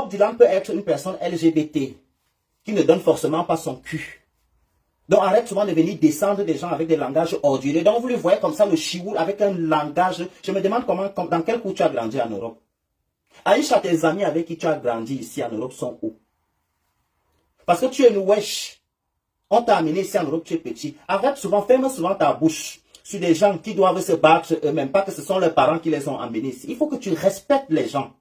Bob Dylan peut être une personne LGBT qui ne donne forcément pas son cul. Donc arrête souvent de venir descendre des gens avec des langages orduriers. Donc vous le voyez comme ça, le chioul avec un langage. Je me demande dans quel coup tu as grandi en Europe. Aïcha, tes amis avec qui tu as grandi ici en Europe sont où? Parce que tu es une wesh. On t'a amené ici en Europe, tu es petit. Arrête souvent, ferme souvent ta bouche sur des gens qui doivent se battre eux-mêmes, pas que ce sont leurs parents qui les ont amenés ici. Il faut que tu respectes les gens.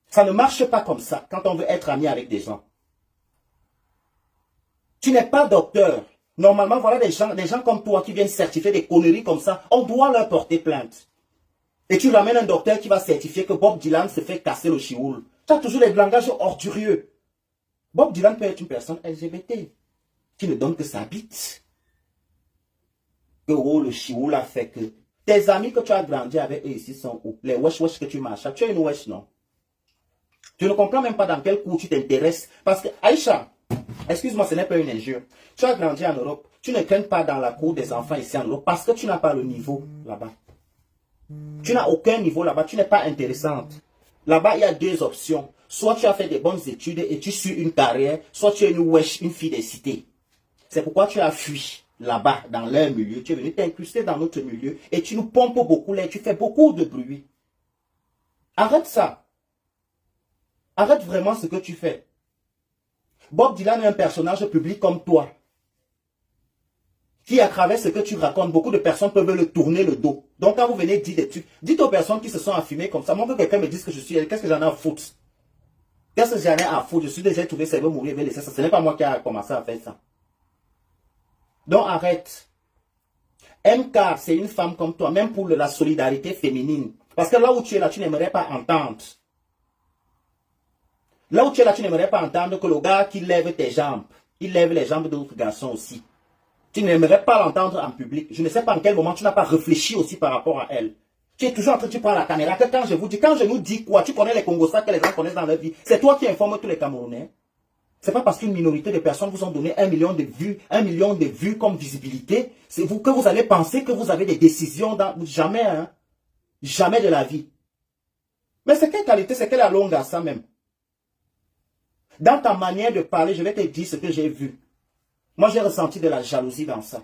Ça ne marche pas comme ça quand on veut être ami avec des gens. Tu n'es pas docteur. Normalement, voilà des gens comme toi qui viennent certifier des conneries comme ça. On doit leur porter plainte. Et tu ramènes un docteur qui va certifier que Bob Dylan se fait casser le chioul. Tu as toujours les langages ordurieux. Bob Dylan peut être une personne LGBT qui ne donne que sa bite. Que oh, le chioul a fait que... Tes amis que tu as grandi avec eux ici sont où? Les wesh que tu marches. Tu es une wesh, non? Tu ne comprends même pas dans quel coup tu t'intéresses. Parce que, Aïcha, excuse-moi, ce n'est pas une injure. Tu as grandi en Europe. Tu ne crains pas dans la cour des enfants ici en Europe parce que tu n'as pas le niveau là-bas. Tu n'as aucun niveau là-bas. Tu n'es pas intéressante. Là-bas, il y a deux options. Soit tu as fait des bonnes études et tu suis une carrière, soit tu es une wesh, une fille des cités. C'est pourquoi tu as fui là-bas, dans leur milieu. Tu es venu t'incruster dans notre milieu et tu nous pompes beaucoup l'air. Tu fais beaucoup de bruit. Arrête ça. Arrête vraiment ce que tu fais. Bob Dylan est un personnage public comme toi. Qui, à travers ce que tu racontes, beaucoup de personnes peuvent le tourner le dos. Donc, quand vous venez dire des trucs, dites aux personnes qui se sont affirmées comme ça. Moi, que quelqu'un me dise que je suis elle, qu'est-ce que j'en ai à foutre? Qu'est-ce que j'en ai à foutre? Je suis déjà trouvé, ça veut mourir, veut laisser ça. Ce n'est pas moi qui a commencé à faire ça. Donc, arrête. MK, c'est une femme comme toi, même pour la solidarité féminine. Parce que là où tu es là, tu n'aimerais pas entendre. Là où tu es là, tu n'aimerais pas entendre que le gars qui lève tes jambes, il lève les jambes d'autres garçons aussi. Tu n'aimerais pas l'entendre en public. Je ne sais pas en quel moment tu n'as pas réfléchi aussi par rapport à elle. Tu es toujours en train de prendre la caméra. Que quand je nous dis quoi, tu connais les Congolais que les gens connaissent dans leur vie. C'est toi qui informes tous les Camerounais. C'est pas parce qu'une minorité de personnes vous ont donné 1 million de vues comme visibilité, c'est vous que vous allez penser que vous avez des décisions dans... Jamais, hein. Jamais de la vie. Mais c'est quelle qualité, c'est quelle longue à ça même. Dans ta manière de parler, je vais te dire ce que j'ai vu. Moi, j'ai ressenti de la jalousie dans ça.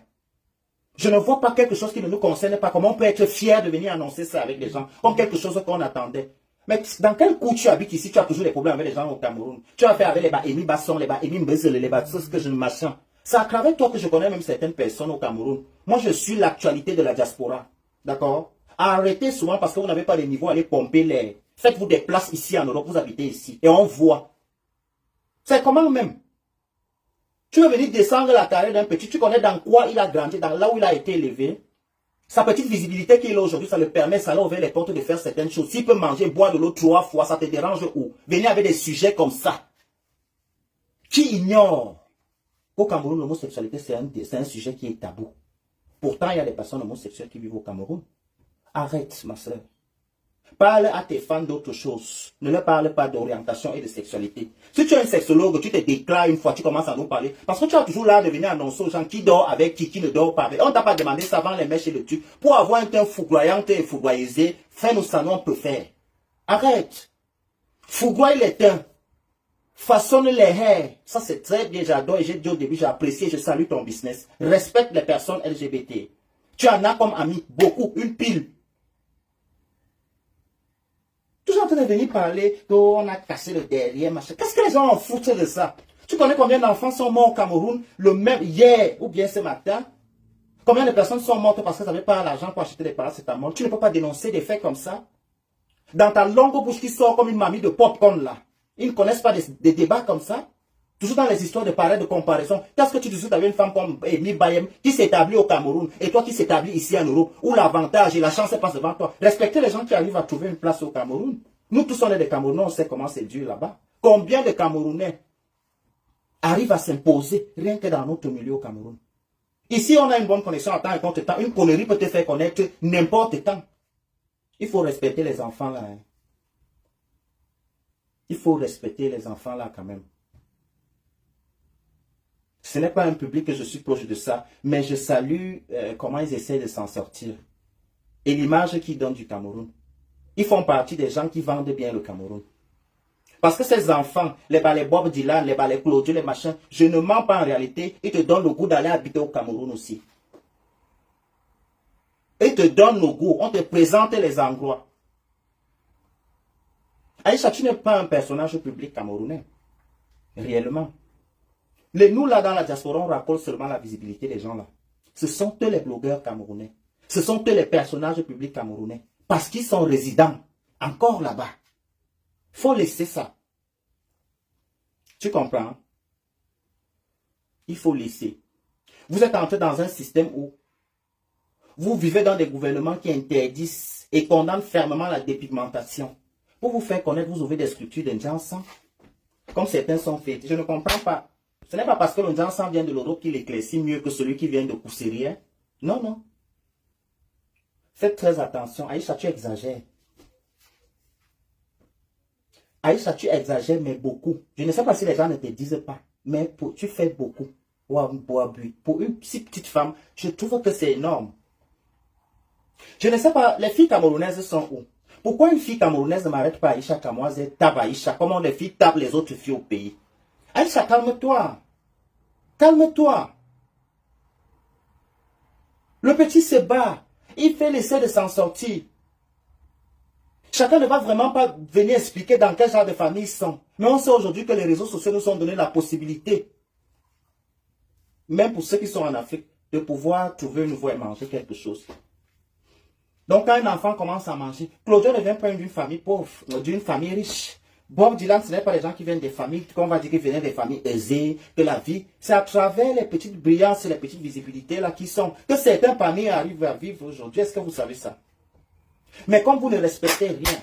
Je ne vois pas quelque chose qui ne nous concerne pas. Comment on peut être fier de venir annoncer ça avec les gens, comme quelque chose qu'on attendait. Mais dans quel coup tu habites ici, tu as toujours des problèmes avec les gens au Cameroun. Tu as fait avec les Baémi Basson, les Baémi Mbezele, les Batsos, que je ne machin. C'est à travers toi que je connais même certaines personnes au Cameroun. Moi, je suis l'actualité de la diaspora. D'accord? Arrêtez souvent parce que vous n'avez pas les niveaux, allez pomper les... Faites-vous des places ici en Europe, vous habitez ici. Et on voit. C'est comment même? Tu veux venir descendre la carrière d'un petit, tu connais dans quoi il a grandi, dans là où il a été élevé. Sa petite visibilité qu'il a aujourd'hui, ça le permet, ça l'a ouvert les portes de faire certaines choses. S'il peut manger, boire de l'eau 3 fois, ça te dérange où? Venir avec des sujets comme ça. Qui ignore qu'au Cameroun, l'homosexualité, c'est un sujet qui est tabou. Pourtant, il y a des personnes homosexuelles qui vivent au Cameroun. Arrête, ma soeur. Parle à tes fans d'autre chose. Ne leur parle pas d'orientation et de sexualité. Si tu es un sexologue, tu te déclares une fois, tu commences à nous parler. Parce que tu as toujours l'air de venir annoncer aux gens qui dort avec qui ne dort pas avec. On ne t'a pas demandé ça avant les mèches et le truc. Pour avoir un teint foudroyant et foudroyisé, fais-nous ça, nous on peut faire. Arrête. Foudroie les teints. Façonne les hairs. Ça c'est très bien, j'adore et j'ai dit au début, j'ai apprécié, je salue ton business. Respecte les personnes LGBT. Tu en as comme amis, beaucoup, une pile. Toujours en train de venir parler qu'on a cassé le derrière, machin. Qu'est-ce que les gens en foutent de ça? Tu connais combien d'enfants sont morts au Cameroun le même hier ou bien ce matin? Combien de personnes sont mortes parce qu'elles n'avaient pas l'argent pour acheter des paracétamol? Tu ne peux pas dénoncer des faits comme ça? Dans ta longue bouche qui sort comme une mamie de popcorn là. Ils ne connaissent pas des débats comme ça? Toujours dans les histoires de pareil de comparaison. Qu'est-ce que tu discutes avec une femme comme Amy Bayem qui s'établit au Cameroun et toi qui s'établis ici en Europe où l'avantage et la chance passe devant toi? Respectez les gens qui arrivent à trouver une place au Cameroun. Nous tous on est des Camerounais, on sait comment c'est dur là-bas. Combien de Camerounais arrivent à s'imposer rien que dans notre milieu au Cameroun? Ici on a une bonne connexion en temps et contre temps. Une connerie peut te faire connaître n'importe quand. Il faut respecter les enfants là. Hein. Il faut respecter les enfants là quand même. Ce n'est pas un public que je suis proche de ça, mais je salue comment ils essaient de s'en sortir. Et l'image qu'ils donnent du Cameroun. Ils font partie des gens qui vendent bien le Cameroun. Parce que ces enfants, les Bob Dylan, les Claudio, les machins, je ne mens pas en réalité, ils te donnent le goût d'aller habiter au Cameroun aussi. Ils te donnent le goût, on te présente les endroits. Aïcha, tu n'es pas un personnage public camerounais. Réellement. Nous, là, dans la diaspora, on raccorde seulement la visibilité des gens là. Ce sont eux les blogueurs camerounais. Ce sont eux les personnages publics camerounais. Parce qu'ils sont résidents. Encore là-bas. Faut laisser ça. Tu comprends? Il faut laisser. Vous êtes entré dans un système où vous vivez dans des gouvernements qui interdisent et condamnent fermement la dépigmentation. Pour vous faire connaître, vous ouvrez des structures d'Indjansan. Comme certains sont faits. Je ne comprends pas. Ce n'est pas parce que l'Indjansan vient de l'Europe qu'il éclaircit mieux que celui qui vient de Kousseria. Non, non. Faites très attention. Aïcha, tu exagères. Aïcha, tu exagères, mais beaucoup. Je ne sais pas si les gens ne te disent pas, mais tu fais beaucoup. Pour une si petite femme, je trouve que c'est énorme. Je ne sais pas, les filles camerounaises sont où? Pourquoi une fille camerounaise ne m'arrête pas Aïcha Kamoise et tape Aïcha? Comment les filles tapent les autres filles au pays? Aïcha, calme-toi. Calme-toi. Le petit se bat. Il fait l'essai de s'en sortir. Chacun ne va vraiment pas venir expliquer dans quel genre de famille ils sont. Mais on sait aujourd'hui que les réseaux sociaux nous ont donné la possibilité, même pour ceux qui sont en Afrique, de pouvoir trouver une voie et manger quelque chose. Donc quand un enfant commence à manger, Claudio ne vient pas d'une famille pauvre, d'une famille riche. Bob Dylan, ce n'est pas les gens qui viennent des familles, qu'on va dire qu'ils viennent des familles aisées, que la vie, c'est à travers les petites brillances, les petites visibilités là qui sont, que certains familles arrivent à vivre aujourd'hui. Est-ce que vous savez ça? Mais comme vous ne respectez rien,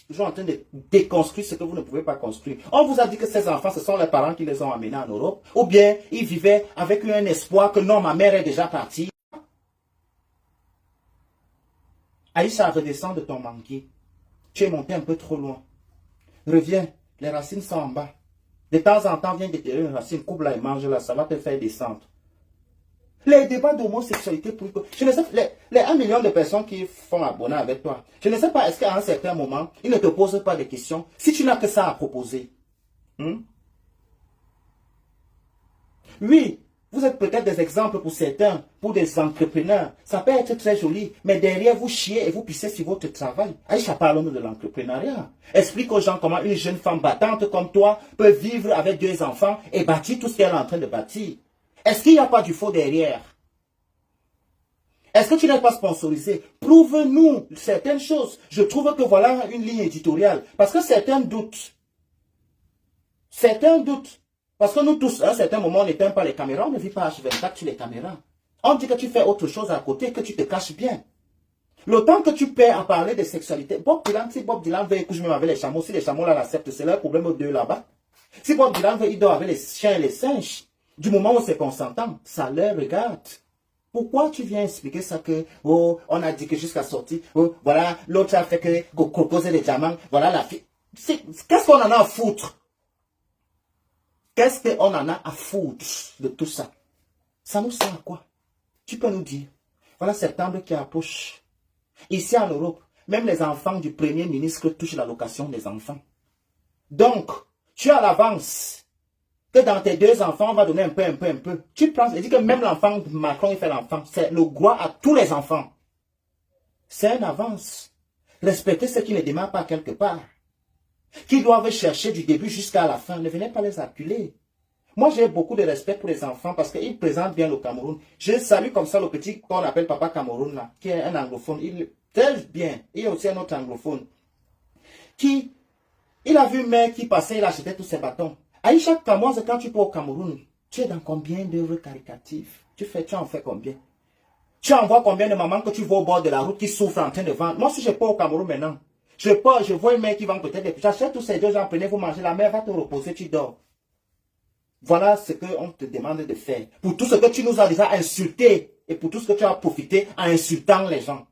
toujours en train de déconstruire ce que vous ne pouvez pas construire. On vous a dit que ces enfants, ce sont les parents qui les ont amenés en Europe. Ou bien, ils vivaient avec un espoir que non, ma mère est déjà partie. Aïcha, redescends de ton manguier. Tu es monté un peu trop loin. Reviens, les racines sont en bas. De temps en temps, viens déterrer une racine, coupe-la et mange-la, ça va te faire descendre. Les débats d'homosexualité, je ne sais pas, les 1 million de personnes qui font abonner avec toi, je ne sais pas, est-ce qu'à un certain moment, ils ne te posent pas de questions si tu n'as que ça à proposer. Oui, vous êtes peut-être des exemples pour certains, pour des entrepreneurs. Ça peut être très joli, mais derrière vous chiez et vous pissez sur votre travail. Aïcha, parlons-nous de l'entrepreneuriat. Explique aux gens comment une jeune femme battante comme toi peut vivre avec 2 enfants et bâtir tout ce qu'elle est en train de bâtir. Est-ce qu'il n'y a pas du faux derrière? Est-ce que tu n'es pas sponsorisé? Prouve-nous certaines choses. Je trouve que voilà une ligne éditoriale. Parce que certains doutent. Certains doutent. Parce que nous tous, à un certain moment, on n'éteint pas les caméras. On ne vit pas H24 sur les caméras. On dit que tu fais autre chose à côté, que tu te caches bien. Le temps que tu perds à parler de sexualité, Bob Dylan, si Bob Dylan veut coucher même avec les chameaux, si les chameaux là l'acceptent, c'est leur problème d'eux là-bas. Si Bob Dylan veut, il dort avec les chiens et les singes. Du moment où c'est consentant, ça leur regarde. Pourquoi tu viens expliquer ça que, oh, on a dit que jusqu'à sortir, oh, voilà, l'autre a fait que, causer les diamants, voilà la fille. Qu'est-ce qu'on en a à foutre? Qu'est-ce qu'on en a à foutre de tout ça? Ça nous sert à quoi? Tu peux nous dire, voilà septembre qui approche. Ici en Europe, même les enfants du premier ministre touchent l'allocation des enfants. Donc, tu as l'avance. Que dans tes 2 enfants, on va donner un peu. Tu penses, et dis que même l'enfant de Macron, il fait l'enfant. C'est le droit à tous les enfants. C'est une avance. Respectez ceux qui ne démarrent pas quelque part. Qui doivent chercher du début jusqu'à la fin. Ne venez pas les acculer. Moi, j'ai beaucoup de respect pour les enfants parce qu'ils présentent bien le Cameroun. Je salue comme ça le petit qu'on appelle Papa Cameroun, là, qui est un anglophone. Il très bien. Il y a aussi un autre anglophone. Il a vu mère qui passait, il achetait tous ses bâtons. Aïcha Kamoise, quand tu pars au Cameroun, tu es dans combien d'œuvres caritatives? Tu en fais combien? Tu envoies combien de mamans que tu vois au bord de la route qui souffrent en train de vendre? Moi, si je pars au Cameroun maintenant, je vois une mère qui vend peut-être des petits. J'achète tous ces 2 gens, prenez, vous mangez, la mère va te reposer, tu dors. Voilà ce qu'on te demande de faire. Pour tout ce que tu nous as déjà insulté et pour tout ce que tu as profité en insultant les gens.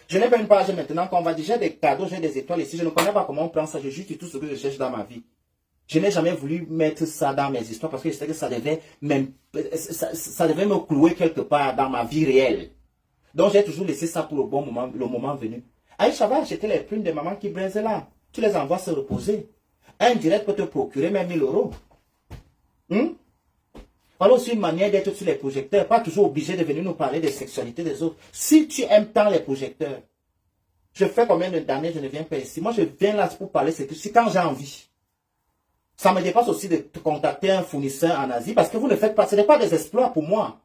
Je n'ai pas une page maintenant qu'on va dire, j'ai des cadeaux, j'ai des étoiles ici. Je ne connais pas comment on prend ça. Je juste tout ce que je cherche dans ma vie. Je n'ai jamais voulu mettre ça dans mes histoires parce que je sais que ça devait me clouer quelque part dans ma vie réelle. Donc j'ai toujours laissé ça pour le bon moment, le moment venu. Aïcha va acheter les plumes de maman qui braise là. Tu les envoies se reposer. Un direct peut te procurer même 1000 euros. Voilà aussi une manière d'être sur les projecteurs. Pas toujours obligé de venir nous parler des sexualités des autres. Si tu aimes tant les projecteurs, je fais combien d'années je ne viens pas ici. Moi, je viens là pour parler c'est quand j'ai envie. Ça me dépasse aussi de contacter un fournisseur en Asie parce que vous ne faites pas, ce n'est pas des exploits pour moi.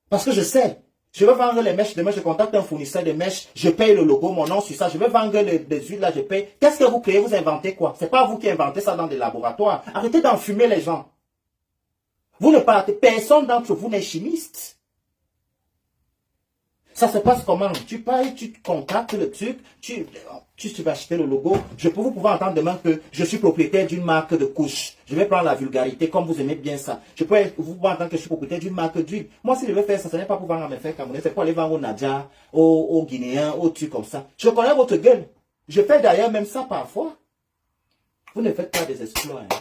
Parce que je sais, je veux vendre les mèches demain, je contacte un fournisseur de mèches, je paye le logo, mon nom sur ça, je veux vendre les huiles là, je paye. Qu'est-ce que vous créez, vous inventez quoi? C'est pas vous qui inventez ça dans des laboratoires. Arrêtez d'enfumer les gens. Vous ne partez, personne d'entre vous n'est chimiste. Ça se passe comment? Tu payes, tu contactes le truc, tu vas acheter le logo. Vous pouvez entendre demain que je suis propriétaire d'une marque de couches. Je vais prendre la vulgarité comme vous aimez bien ça. Vous pouvez entendre que je suis propriétaire d'une marque d'huile. Moi, si je veux faire ça, ce n'est pas pour vendre à mes frères camerounais, c'est pour aller vendre aux Nadia, aux Guinéens, aux trucs comme ça. Je connais votre gueule. Je fais d'ailleurs même ça parfois. Vous ne faites pas des exploits. Hein.